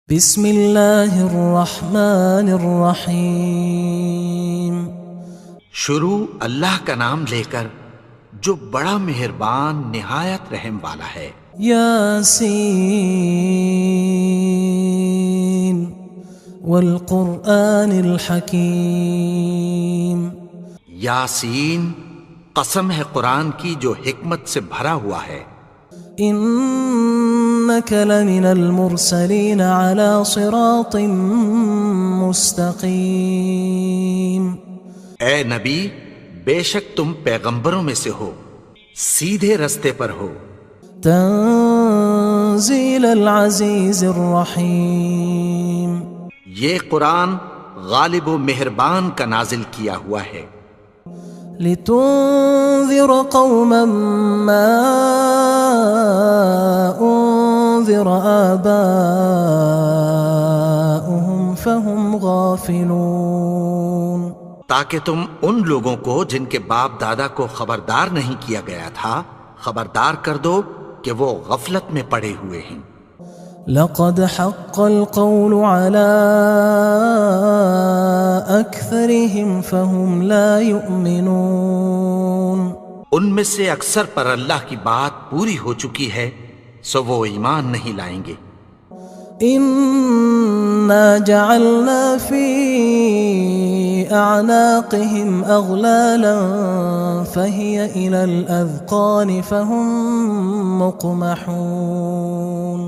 بسم اللہ الرحمن الرحیم۔ شروع اللہ کا نام لے کر جو بڑا مہربان نہایت رحم والا ہے۔ یاسین والقرآن الحکیم۔ یاسین، قسم ہے قرآن کی جو حکمت سے بھرا ہوا ہے۔ انک لمن المرسلین علی صراط مستقیم۔ اے نبی، بے شک تم پیغمبروں میں سے ہو، سیدھے رستے پر ہو۔ تنزیل العزیز الرحیم۔ یہ قرآن غالب و مہربان کا نازل کیا ہوا ہے۔ لتنذر قوما ما انذر آباؤهم فهم غافلون۔ تاکہ تم ان لوگوں کو جن کے باپ دادا کو خبردار نہیں کیا گیا تھا خبردار کر دو کہ وہ غفلت میں پڑے ہوئے ہیں۔ لقد حق القول على أكثرهم فهم لا يؤمنون۔ ان میں سے اکثر پر اللہ کی بات پوری ہو چکی ہے سو وہ ایمان نہیں لائیں گے۔ إنا جعلنا في أعناقهم أغلالا فهي إلى الأذقان فهم مقمحون۔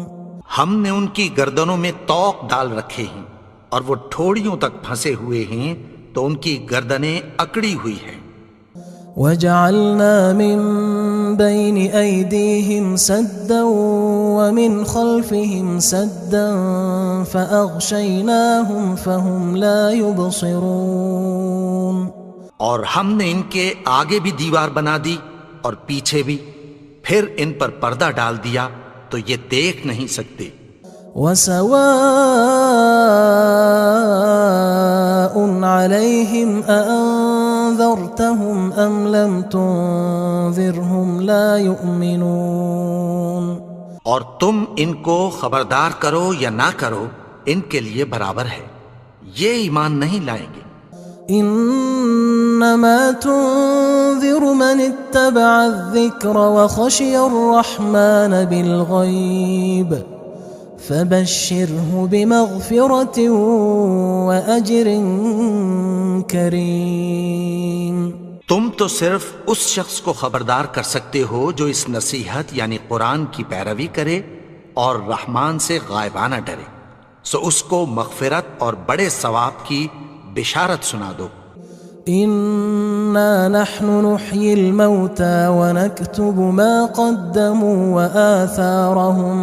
ہم نے ان کی گردنوں میں طوق ڈال رکھے ہیں اور وہ ٹھوڑیوں تک پھنسے ہوئے ہیں تو ان کی گردنیں اکڑی ہوئی ہیں۔ وجعلنا من بين أيديهم سدا ومن خلفهم سدا فأغشيناهم فهم لا يبصرون۔ اور ہم نے ان کے آگے بھی دیوار بنا دی اور پیچھے بھی، پھر ان پر پردہ ڈال دیا تو یہ دیکھ نہیں سکتے۔ وسواء عليهم أأنذرتهم أم لم تنذرهم لا يؤمنون۔ اور تم ان کو خبردار کرو یا نہ کرو ان کے لیے برابر ہے، یہ ایمان نہیں لائیں گے۔ انما تنذر من اتبع الذکر وخشی الرحمن بالغیب فبشره بمغفرة وأجر کریم۔ تم تو صرف اس شخص کو خبردار کر سکتے ہو جو اس نصیحت یعنی قرآن کی پیروی کرے اور رحمان سے غائبانہ ڈرے، سو اس کو مغفرت اور بڑے ثواب کی بشارت سنا دو۔ انا نحن نحيي الموتى ونكتب ما قدموا وآثارهم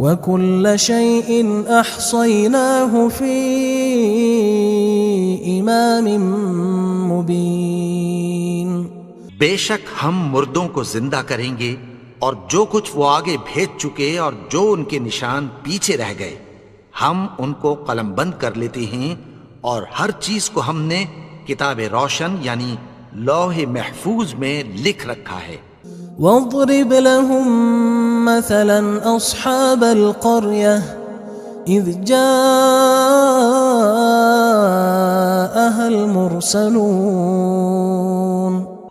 وكل شيء احصيناه في امام مبين۔ بے شک ہم مردوں کو زندہ کریں گے اور جو کچھ وہ آگے بھیج چکے اور جو ان کے نشان پیچھے رہ گئے ہم ان کو قلم بند کر لیتے ہیں، اور ہر چیز کو ہم نے کتاب روشن یعنی لوح محفوظ میں لکھ رکھا ہے۔ واضرب لهم مثلا اصحاب القرية اذ جاءها المرسلون۔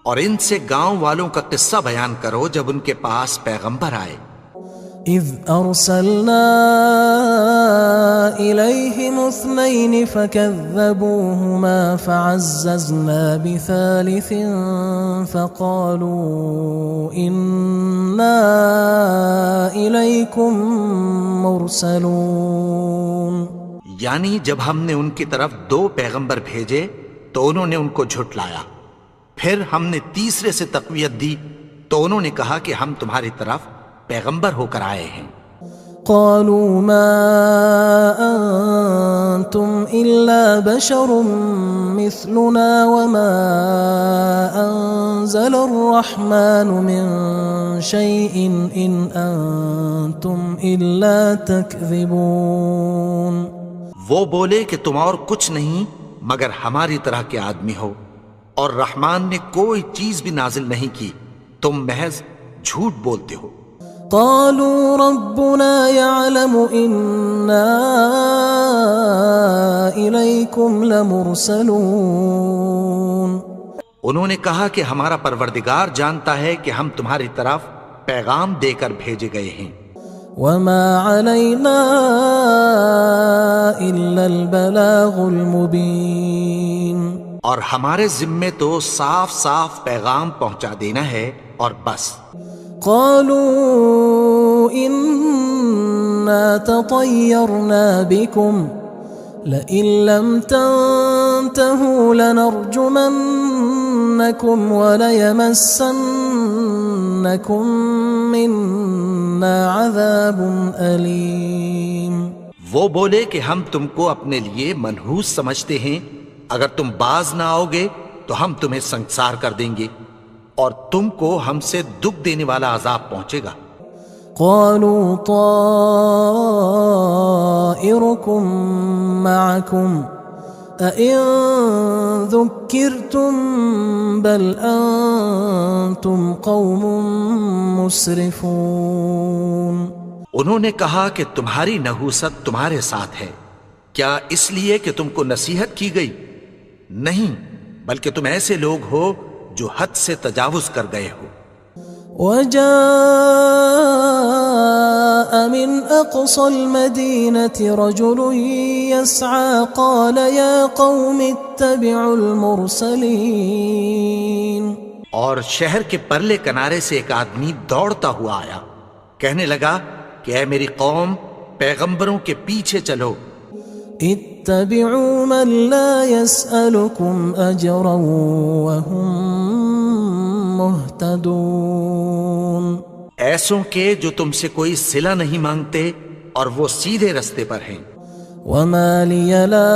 اور ان سے گاؤں والوں کا قصہ بیان کرو جب ان کے پاس پیغمبر آئے۔ اذ ارسلنا الیہم اثنین فکذبوہما فعززنا بثالث فقالوا انا الیکم مرسلون۔ یعنی جب ہم نے ان کی طرف 2 پیغمبر بھیجے تو انہوں نے ان کو جھٹلایا، پھر ہم نے تیسرے سے تقویت دی تو انہوں نے کہا کہ ہم تمہاری طرف پیغمبر ہو کر آئے ہیں۔ قالوا ما انتم الا بشر مثلنا وما انزل الرحمن من شيء ان انتم الا تكذبون۔ وہ بولے کہ تم اور کچھ نہیں مگر ہماری طرح کے آدمی ہو، اور رحمان نے کوئی چیز بھی نازل نہیں کی، تم محض جھوٹ بولتے ہو۔ قالوا ربنا يعلم إنا إليكم لمرسلون. انہوں نے کہا کہ ہمارا پروردگار جانتا ہے کہ ہم تمہاری طرف پیغام دے کر بھیجے گئے ہیں. وما علينا إلا البلاغ المبين. اور ہمارے ذمے تو صاف صاف پیغام پہنچا دینا ہے اور بس. قالوا إنا تطيرنا بكم لئن لم تنتهوا لنرجمنكم وليمسنكم منا عذاب أليم. وہ بولے کہ ہم تم کو اپنے لیے منحوس سمجھتے ہیں، اگر تم باز نہ آؤ گے تو ہم تمہیں سنگسار کر دیں گے اور تم کو ہم سے دکھ دینے والا عذاب پہنچے گا. قالوا طائركم معكم أئن ذكرتم بل أنتم قوم مسرفون. انہوں نے کہا کہ تمہاری نحوست تمہارے ساتھ ہے، کیا اس لیے کہ تم کو نصیحت کی گئی؟ نہیں، بلکہ تم ایسے لوگ ہو جو حد سے تجاوز کر گئے ہو. وجاء من أقصى المدينة رجل يسعى قال يا قوم اتبعوا المرسلين. اور شہر کے پرلے کنارے سے ایک آدمی دوڑتا ہوا آیا، کہنے لگا کہ اے میری قوم، پیغمبروں کے پیچھے چلو. اتبعوا من لا يسألكم أجرا وهم مهتدون. ایسوں کے جو تم سے کوئی صلہ نہیں مانگتے اور وہ سیدھے رستے پر ہیں. وما لي لا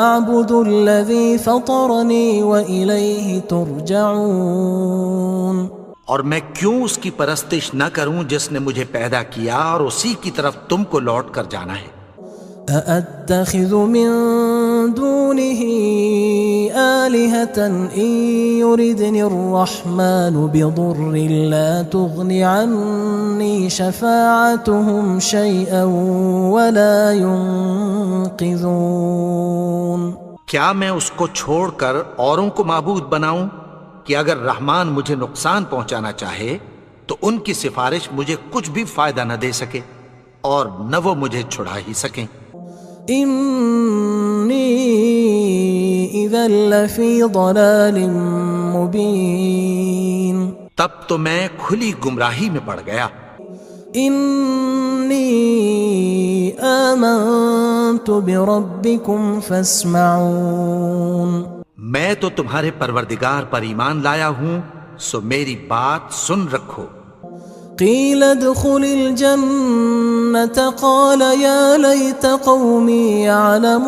أعبد الذي فطرني وإليه ترجعون. اور میں کیوں اس کی پرستش نہ کروں جس نے مجھے پیدا کیا اور اسی کی طرف تم کو لوٹ کر جانا ہے. أأتخذ من دونه آلهة إن يردني الرحمن بضر لا تغن عني شفاعتهم شيئا ولا ينقذون. کیا میں اس کو چھوڑ کر اوروں کو معبود بناؤں کہ اگر رحمان مجھے نقصان پہنچانا چاہے تو ان کی سفارش مجھے کچھ بھی فائدہ نہ دے سکے اور نہ وہ مجھے چھڑا ہی سکیں. إني إذا لفي ضلال مبين. تب تو میں کھلی گمراہی میں پڑ گیا. إني آمنت بربكم فاسمعون. میں تو تمہارے پروردگار پر ایمان لایا ہوں، سو میری بات سن رکھو. قيل ادخل الجنة قال يا ليت قومي يعلمون.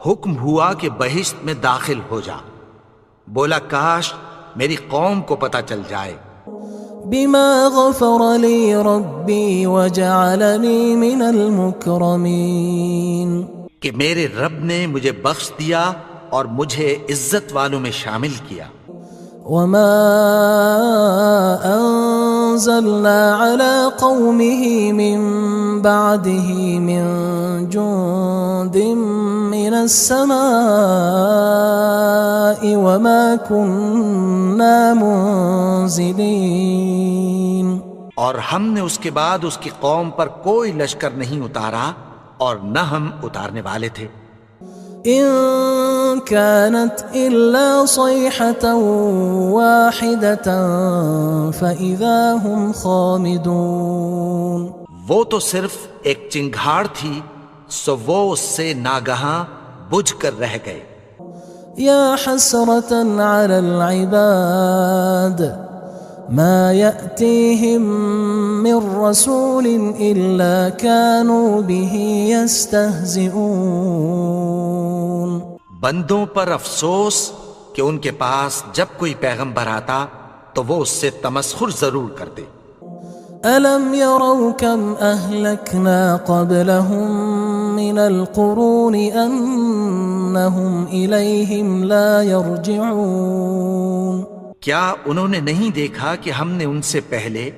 حکم ہوا کہ بہشت میں داخل ہو جا. بولا کاش میری قوم کو پتہ چل جائے. بما غفر لي ربي وجعلني من المكرمين. کہ میرے رب نے مجھے بخش دیا اور مجھے عزت والوں میں شامل کیا. وما أنزلنا على قومه من بعده من جند من السماء وما كنا منزلين. اور ہم نے اس کے بعد اس کی قوم پر کوئی لشکر نہیں اتارا اور نہ ہم اتارنے والے تھے. إن كانت إلا صيحة واحدة فإذا هم خامدون. وہ تو صرف ایک چنگھاڑ تھی، سو وہ اس سے ناگہاں بجھ کر رہ گئے. يا حسرة على العباد ما يأتيهم من رسول إلا كانوا به يستهزئون. بندوں پر افسوس کہ ان کے پاس جب کوئی پیغمبر آتا تو وہ اس سے تمسخر ضرور کرتے. ألم يروا كم أهلكنا قبلهم من القرون أنهم إليهم لا يرجعون. کیا انہوں نے نہیں دیکھا کہ ہم نے ان سے پہلے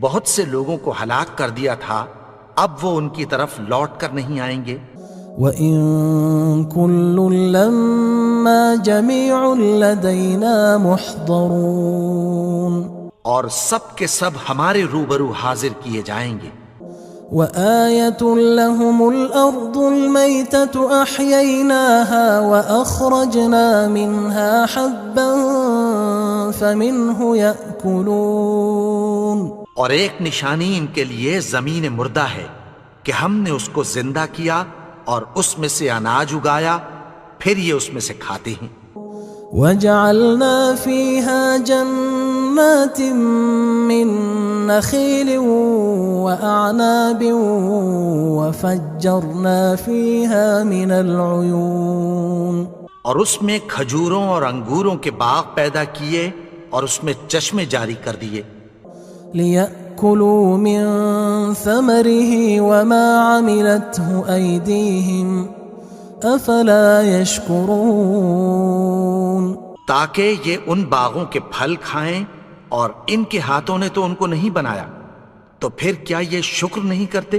بہت سے لوگوں کو ہلاک کر دیا تھا، اب وہ ان کی طرف لوٹ کر نہیں آئیں گے؟ وَإِن كُلٌّ لَمَّا جَمِيعٌ لَدَيْنَا مُحْضَرُونَ، اور سب کے سب ہمارے روبرو حاضر کیے جائیں گے۔ وَآيَةٌ لَهُمُ الْأَرْضُ الْمَيْتَةُ أَحْيَيْنَاهَا وَأَخْرَجْنَا مِنْهَا حَبًّا فَمِنْهُ يَأْكُلُونَ، اور ایک نشانی ان کے لیے زمین مردہ ہے کہ ہم نے اس کو زندہ کیا اور اس میں سے اناج اگایا، پھر یہ اس میں سے کھاتے ہیں۔ وَجَعَلْنَا فِيهَا جَنَّاتٍ مِّن نَخِيلٍ وَأَعْنَابٍ وَفَجَّرْنَا فِيهَا مِنَ الْعُيُونِ، اور اس میں کھجوروں اور انگوروں کے باغ پیدا کیے اور اس میں چشمے جاری کر دیے، لِيَأْكُلُوا مِن ثَمَرِهِ وَمَا عَمِلَتْهُ أَيْدِيهِمْ أَفَلَا يَشْكُرُونَ، تاکہ یہ ان باغوں کے پھل کھائیں، اور ان کے ہاتھوں نے تو ان کو نہیں بنایا، تو پھر کیا یہ شکر نہیں کرتے؟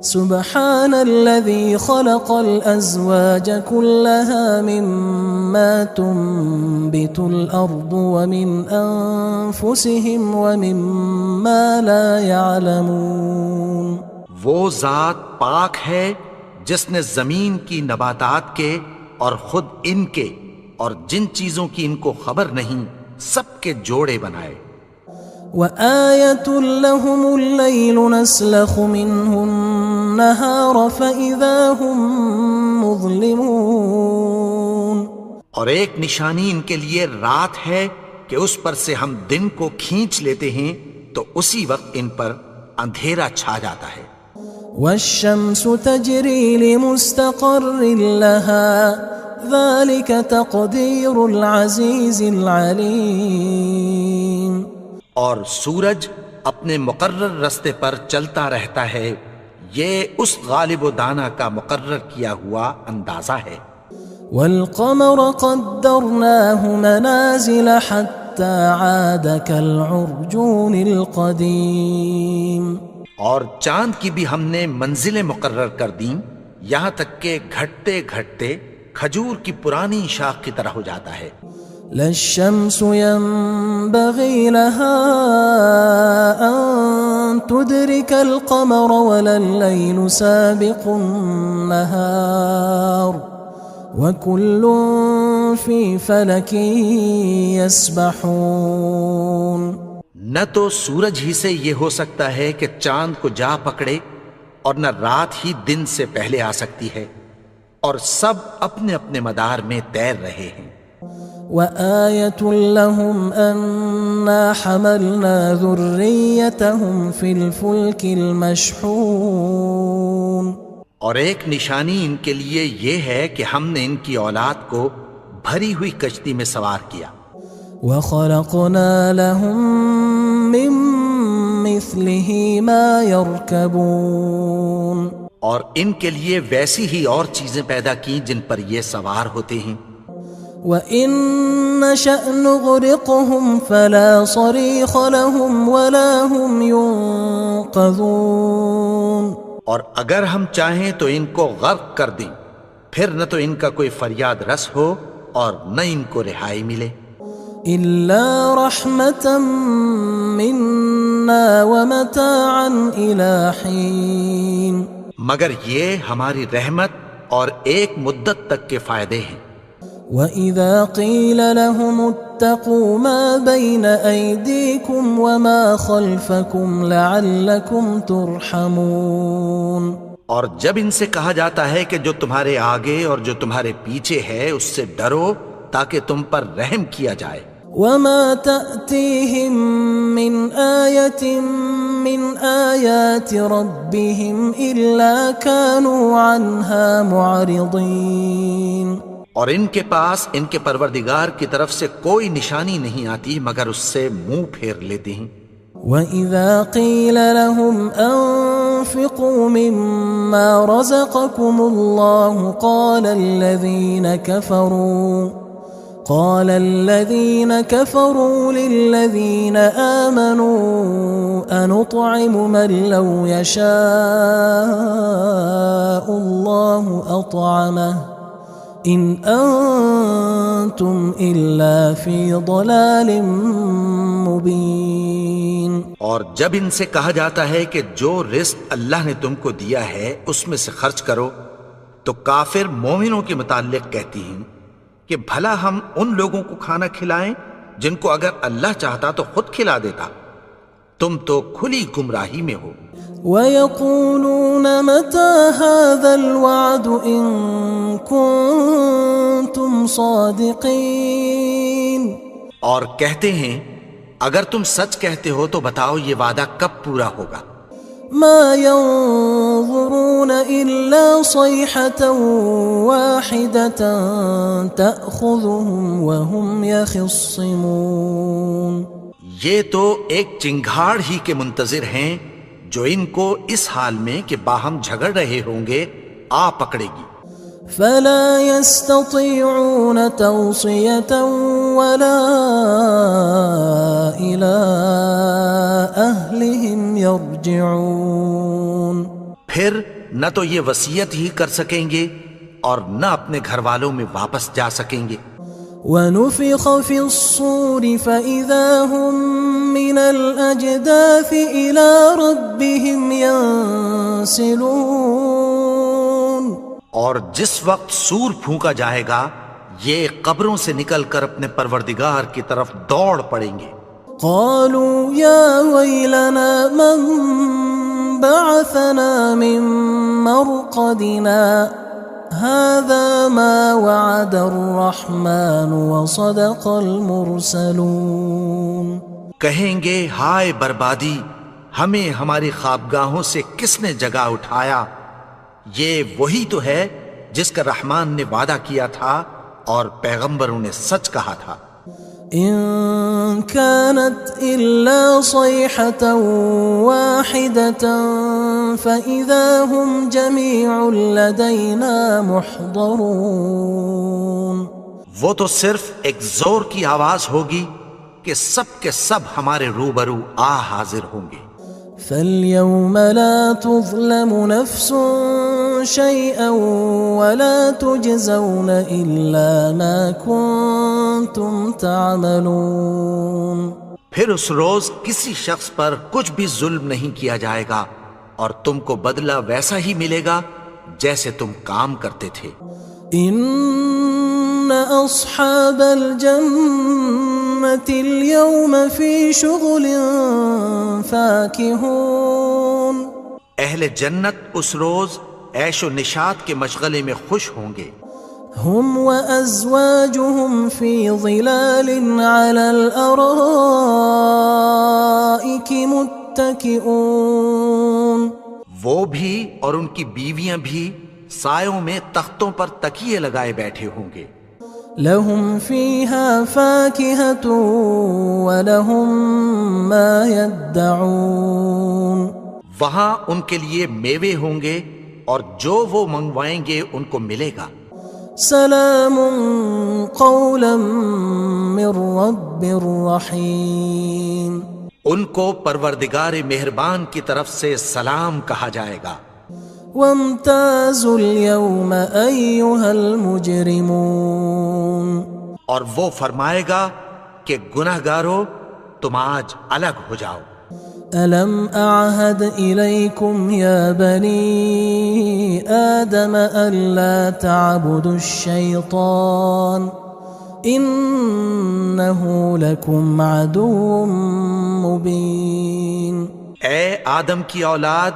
سبحان الذي خلق الأزواج كلها مما تنبت الأرض ومن أنفسهم ومما لا يعلمون، وہ ذات پاک ہے جس نے زمین کی نباتات کے اور خود ان کے اور جن چیزوں کی ان کو خبر نہیں سب کے جوڑے بنائے۔ وآية لهم الليل نسلخ منه النهار فإذا هم مظلمون، اور ایک نشانی ان کے لیے رات ہے کہ اس پر سے ہم دن کو کھینچ لیتے ہیں تو اسی وقت ان پر اندھیرا چھا جاتا ہے۔ والشمس تجري لمستقر لها ذلك تقدير العزيز العليم، اور سورج اپنے مقرر رستے پر چلتا رہتا ہے، یہ اس غالب و دانا کا مقرر کیا ہوا اندازہ ہے۔ والقمر قدرناه منازل حتى عاد كالعرجون القديم، اور چاند کی بھی ہم نے منزلیں مقرر کر دیں، یہاں تک کہ گھٹتے گھٹتے کھجور کی پرانی شاخ کی طرح ہو جاتا ہے۔ لا الشمس ينبغي لها أن تدرك القمر ولا الليل سابق النهار وكل في فلك يسبحون، نہ تو سورج ہی سے یہ ہو سکتا ہے کہ چاند کو جا پکڑے، اور نہ رات ہی دن سے پہلے آ سکتی ہے، اور سب اپنے اپنے مدار میں تیر رہے ہیں۔ وآية لهم أنا حملنا ذريتهم في الفلك المشحون، اور ایک نشانی ان کے لیے یہ ہے کہ ہم نے ان کی اولاد کو بھری ہوئی کشتی میں سوار کیا۔ وخلقنا لهم من مثله ما يركبون، اور ان کے لیے ویسی ہی اور چیزیں پیدا کی جن پر یہ سوار ہوتے ہیں۔ وَإِن نَّشَأْ نُغْرِقْهُمْ فَلَا صَرِيخَ لَهُمْ وَلَا هُمْ يُنقَذُونَ، اور اگر ہم چاہیں تو ان کو غرق کر دیں، پھر نہ تو ان کا کوئی فریاد رس ہو اور نہ ان کو رہائی ملے۔ إِلَّا رَحْمَةً مِنَّا وَمَتَاعًا إِلَى حِينٍ، مگر یہ ہماری رحمت اور ایک مدت تک کے فائدے ہیں۔ وَإِذَا قِيلَ لَهُمُ اتَّقُوا مَا بَيْنَ أَيْدِيكُمْ وَمَا خَلْفَكُمْ لَعَلَّكُمْ تُرْحَمُونَ، اور جب ان سے کہا جاتا ہے کہ جو تمہارے آگے اور جو تمہارے پیچھے ہے اس سے ڈرو تاکہ تم پر رحم کیا جائے۔ وَمَا تَأْتِيهِم مِّنْ آيَةٍ مِّنْ آيَاتِ رَبِّهِمْ إِلَّا كَانُوا عَنْهَا مُعْرِضِينَ، اور ان کے پاس ان کے پروردگار کی طرف سے کوئی نشانی نہیں آتی مگر اس سے منہ پھیر لیتے ہیں۔ وَإِذَا قِيلَ لَهُمْ أَنفِقُوا مِمَّا رَزَقَكُمُ اللَّهُ قال الذين كفروا للذين آمنوا أنطعم من لو يشاء الله أطعمه إن أنتم إلا في ضلال مبين. اور جب ان سے کہا جاتا ہے کہ جو رزق اللہ نے تم کو دیا ہے اس میں سے خرچ کرو، تو کافر مومنوں کے متعلق کہتی ہیں کہ بھلا ہم ان لوگوں کو کھانا کھلائیں جن کو اگر اللہ چاہتا تو خود کھلا دیتا. تم تو کھلی گمراہی میں ہو. وَيَقُولُونَ مَتَى هَذَا الْوَعْدُ إِن كُنتُمْ صَادِقِينَ. اور کہتے ہیں اگر تم سچ کہتے ہو تو بتاؤ یہ وعدہ کب پورا ہوگا. مَا يَنظُرُونَ إِلَّا صَيْحَةً وَاحِدَةً تَأْخُذُهُمْ وَهُمْ يَخِصِّمُونَ. یہ تو ایک چنگھاڑ ہی کے منتظر ہیں جو ان کو اس حال میں کہ باہم جھگڑ رہے ہوں گے آ پکڑے گی. فلا يستطيعون توصية ولا إلى أهلهم يرجعون. پھر نہ تو یہ وصیت ہی کر سکیں گے اور نہ اپنے گھر والوں میں واپس جا سکیں گے. ونفخ في الصور فإذا هم من الأجداث إلى ربهم ينسلون. اور جس وقت سور پھونکا جائے گا یہ قبروں سے نکل کر اپنے پروردگار کی طرف دوڑ پڑیں گے. قالوا يا ويلنا من بعثنا من مرقدنا هذا ما وعد الرحمن وصدق المرسلون. کہیں گے ہائے بربادی، ہمیں ہماری خوابگاہوں سے کس نے جگا اٹھایا. یہ وہی تو ہے جس کا رحمان نے وعدہ کیا تھا اور پیغمبروں نے سچ کہا تھا. إن كانت إلا صيحة واحدة فإذا هم جميع لدينا محضرون. وہ تو صرف ایک زور کی آواز ہوگی کہ سب کے سب ہمارے روبرو آ حاضر ہوں گے. فاليوم لا تظلم نفس شيئا ولا تجزون إلا ما كنتم تعملون. پھر اس روز کسی شخص پر کچھ بھی ظلم نہیں کیا جائے گا اور تم کو بدلہ ویسا ہی ملے گا جیسے تم کام کرتے تھے. إن أصحاب الجنة اليوم في شغل فاكهون. اہل جنت اس روز عیش و نشاط کے مشغلے میں خوش ہوں گے. هم وأزواجهم في ظلال على الأرائك متكئون. وہ بھی اور ان کی بیویاں بھی سایوں میں تختوں پر تکیے لگائے بیٹھے ہوں گے. لهم فيها فاكهة ولهم ما يدعون. وہاں ان کے لیے میوے ہوں گے اور جو وہ منگوائیں گے ان کو ملے گا. سلام قولا من رب رحیم. ان کو پروردگار مہربان کی طرف سے سلام کہا جائے گا. وامتازوا اليوم أيها المجرمون. اور وہ فرمائے گا کہ گناہگارو تم آج الگ ہو جاؤ. ألم أعهد إليكم يا بني آدم ألا تعبدوا الشيطان إنه لكم عدو مبين. اے آدم کی اولاد،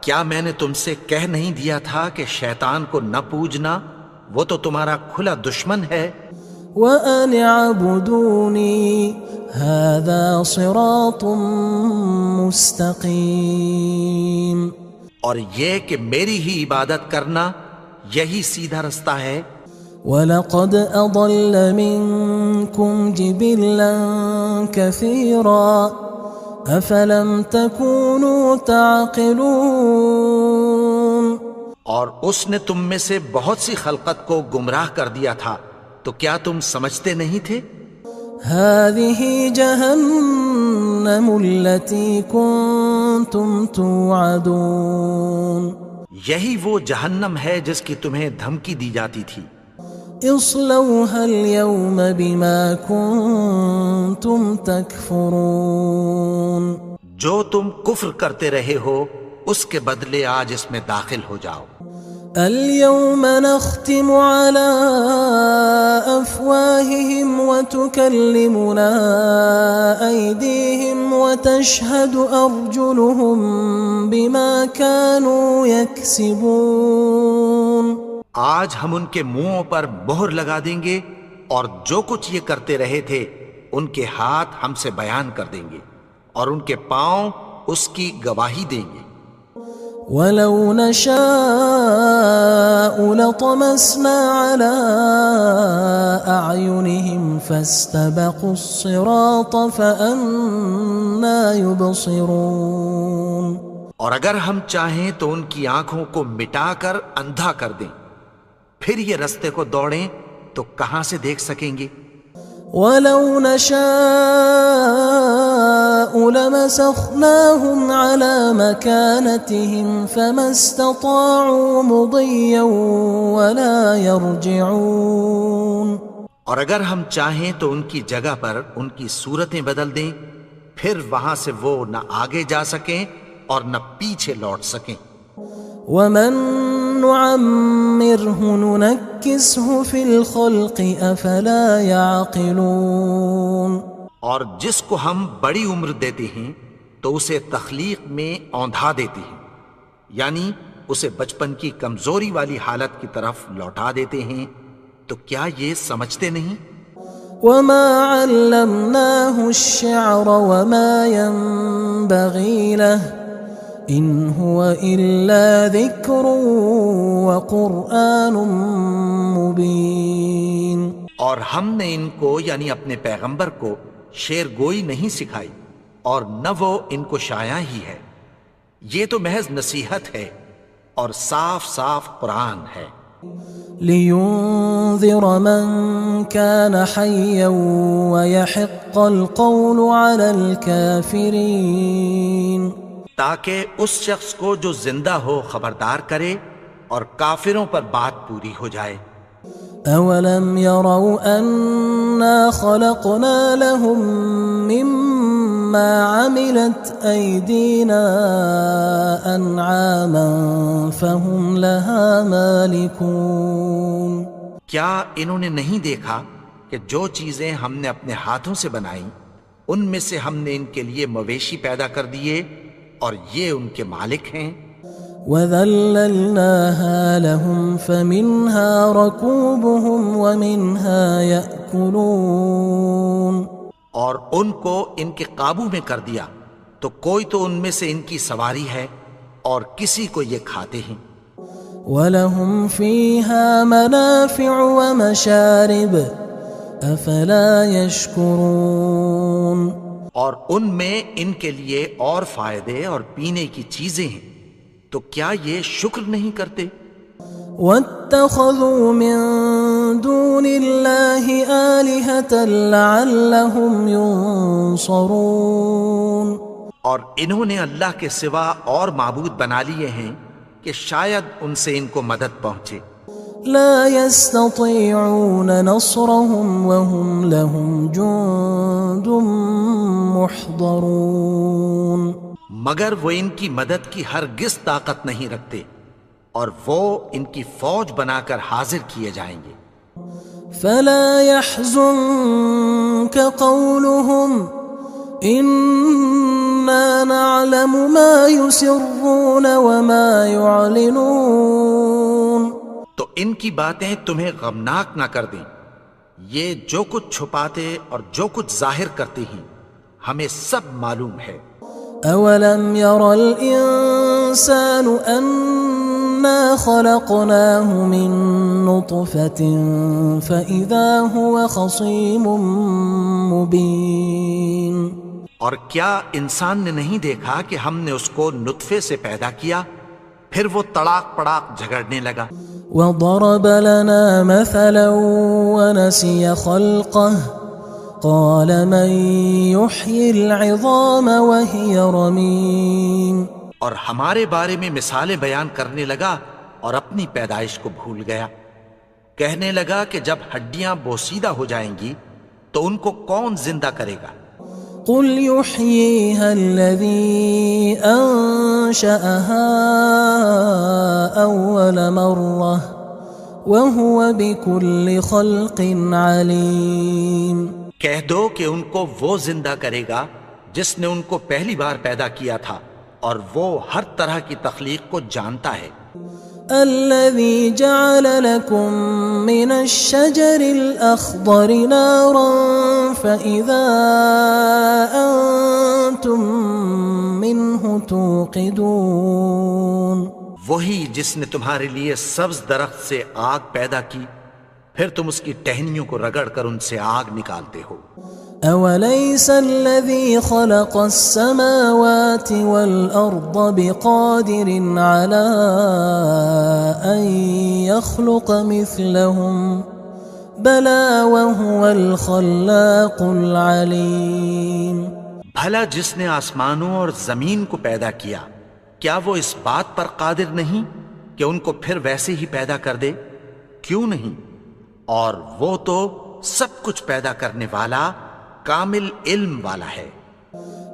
کیا میں نے تم سے کہہ نہیں دیا تھا کہ شیطان کو نہ پوجنا، وہ تو تمہارا کھلا دشمن ہے. وَأَنِ اعْبُدُونِي هَذَا صِرَاطٌ مُسْتَقِيمٌ. اور یہ کہ میری ہی عبادت کرنا یہی سیدھا رستہ ہے. وَلَقَدْ أَضَلَّ مِنْكُمْ جِبِلًّا كَثِيرًا أَفَلَمْ تَكُونُوا تَعْقِلُونَ. اور اس نے تم میں سے بہت سی خلقت کو گمراہ کر دیا تھا، تو کیا تم سمجھتے نہیں تھے؟ هذه جهنم التي كنتم توعدون یہی وہ جہنم ہے جس کی تمہیں دھمکی دی جاتی تھی۔ اصلوها اليوم بما كنتم تكفرون جو تم کفر کرتے رہے ہو اس کے بدلے آج اس میں داخل ہو جاؤ۔ اليوم نختم على أفواههم وتكلمنا أيديهم وتشهد أرجلهم بما كانوا يكسبون آج ہم ان کے منہوں پر مہر لگا دیں گے اور جو کچھ یہ کرتے رہے تھے ان کے ہاتھ ہم سے بیان کر دیں گے اور ان کے پاؤں اس کی گواہی دیں گے۔ وَلَوْ نَشَاءُ لَطَمَسْنَا عَلَىٰ أَعْيُنِهِمْ فَاسْتَبَقُوا الصِّرَاطَ فَأَنَّىٰ يُبْصِرُونَ اور اگر ہم چاہیں تو ان کی آنکھوں کو مٹا کر اندھا کر دیں، پھر یہ رستے کو دوڑیں تو کہاں سے دیکھ سکیں گے؟ وَلَوْ نَشَاءُ لَمَسَخْنَاهُمْ عَلَىٰ مَكَانَتِهِمْ فَمَا اسْتَطَاعُوا مُضِيًّا وَلَا يَرْجِعُونَ اور اگر ہم چاہیں تو ان کی جگہ پر ان کی صورتیں بدل دیں، پھر وہاں سے وہ نہ آگے جا سکیں اور نہ پیچھے لوٹ سکیں۔ وَمَن نُعَمِّرْهُ نُنَكِّسْهُ فِي الْخَلْقِ أَفَلَا يَعْقِلُونَ اور جس کو ہم بڑی عمر دیتے ہیں تو اسے تخلیق میں اوندھا دیتے ہیں، یعنی اسے بچپن کی کمزوری والی حالت کی طرف لوٹا دیتے ہیں، تو کیا یہ سمجھتے نہیں؟ وَمَا عَلَّمْنَاهُ الشِّعْرَ وَمَا يَنبَغِي لَهُ إِنْ هُوَ إِلَّا ذِكْرٌ وَقُرْآنٌ مُبِينٌ اور ہم نے ان کو یعنی اپنے پیغمبر کو شعر گوئی نہیں سکھائی اور نہ وہ ان کو شایع ہی ہے، یہ تو محض نصیحت ہے اور صاف صاف قرآن ہے۔ لِيُنذِرَ مَن كَانَ حَيًّا وَيَحِقَّ الْقَوْلُ عَلَى الْكَافِرِينَ تاکہ اس شخص کو جو زندہ ہو خبردار کرے اور کافروں پر بات پوری ہو جائے۔ أَوَلَمْ يَرَوْا أَنَّا خَلَقْنَا لَهُم مِّمَّا عَمِلَتْ أَيْدِينَا أَنْعَامًا فَهُمْ لَهَا مَالِكُونَ کیا انہوں نے نہیں دیکھا کہ جو چیزیں ہم نے اپنے ہاتھوں سے بنائیں ان میں سے ہم نے ان کے لیے مویشی پیدا کر دیے اور یہ ان کے مالک ہیں۔ وَذَلَّلْنَاهَا لَهُمْ فَمِنْهَا رَكُوبُهُمْ وَمِنْهَا يَأْكُلُونَ اور ان کو ان کے قابو میں کر دیا تو کوئی تو ان میں سے ان کی سواری ہے اور کسی کو یہ کھاتے ہیں۔ وَلَهُمْ فِيهَا مَنَافِعُ وَمَشَارِبُ أَفَلَا يَشْكُرُونَ اور ان میں ان کے لیے اور فائدے اور پینے کی چیزیں ہیں، تو کیا یہ شکر نہیں کرتے؟ وَاتَّخَذُوا مِن دُونِ اللَّهِ آلِهَةً لَعَلَّهُمْ يُنصَرُونَ اور انہوں نے اللہ کے سوا اور معبود بنا لیے ہیں کہ شاید ان سے ان کو مدد پہنچے۔ لا يستطيعون نصرهم وهم لهم جند محضرون مگر وہ ان کی مدد کی ہرگز طاقت نہیں رکھتے اور وہ ان کی فوج بنا کر حاضر کیے جائیں گے۔ فلا يحزنك قولهم إنا نعلم ما يسرون وما يعلنون تو ان کی باتیں تمہیں غمناک نہ کر دیں، یہ جو کچھ چھپاتے اور جو کچھ ظاہر کرتے ہیں ہمیں سب معلوم ہے۔ أَوَلَمْ يَرَ الْإِنسَانُ أَنَّا خَلَقْنَاهُ مِن نُّطْفَةٍ فَإِذَا هُوَ خَصِيمٌ مُّبِينٌ اور کیا انسان نے نہیں دیکھا کہ ہم نے اس کو نطفے سے پیدا کیا، پھر وہ تڑاک پڑاک جھگڑنے لگا۔ وضرب لنا مثلا ونسي خلقه قال من يحيي العظام وهي رميم. اور ہمارے بارے میں مثالیں بیان کرنے لگا اور اپنی پیدائش کو بھول گیا. کہنے لگا کہ جب ہڈیاں بوسیدہ ہو جائیں گی تو ان کو کون زندہ کرے گا؟ قل يحييها الذي أنشأها أول مرة وهو بكل خلق عليم. کہہ دو کہ ان کو وہ زندہ کرے گا جس نے ان کو پہلی بار پیدا کیا تھا اور وہ ہر طرح کی تخلیق کو جانتا ہے. الذي جعل لكم من الشجر الأخضر نارا فإذا أنتم منه توقدون. وہی جس نے تمہارے لیے سبز درخت سے آگ پیدا کی پھر تم اس کی ٹہنیوں کو رگڑ کر ان سے آگ نکالتے ہو. أوليس الذي خلق السماوات والأرض بقادر على أن يخلق مثلهم بلى وهو الخلاق العليم. بھلا جس نے آسمانوں اور زمین کو پیدا کیا کیا وہ اس بات پر قادر نہیں کہ ان کو پھر ویسے ہی پیدا کر دے؟ کیوں نہیں؟ اور وہ تو سب کچھ پیدا کرنے والا کامل علم والا ہے.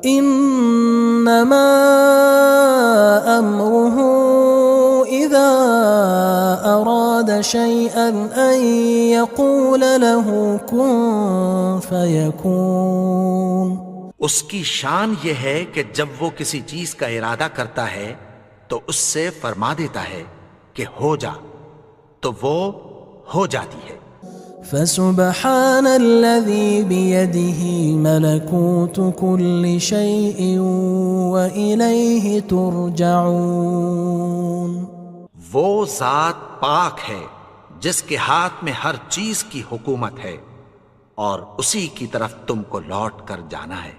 انما امره اذا اراد شيئا ان يقول له كن فيكون. اس کی شان یہ ہے کہ جب وہ کسی چیز کا ارادہ کرتا ہے تو اس سے فرما دیتا ہے کہ ہو جا تو وہ ہو جاتی ہے. فسبحان الذي بيده ملكوت كل شيء وإليه ترجعون. وہ ذات پاک ہے جس کے ہاتھ میں ہر چیز کی حکومت ہے اور اسی کی طرف تم کو لوٹ کر جانا ہے.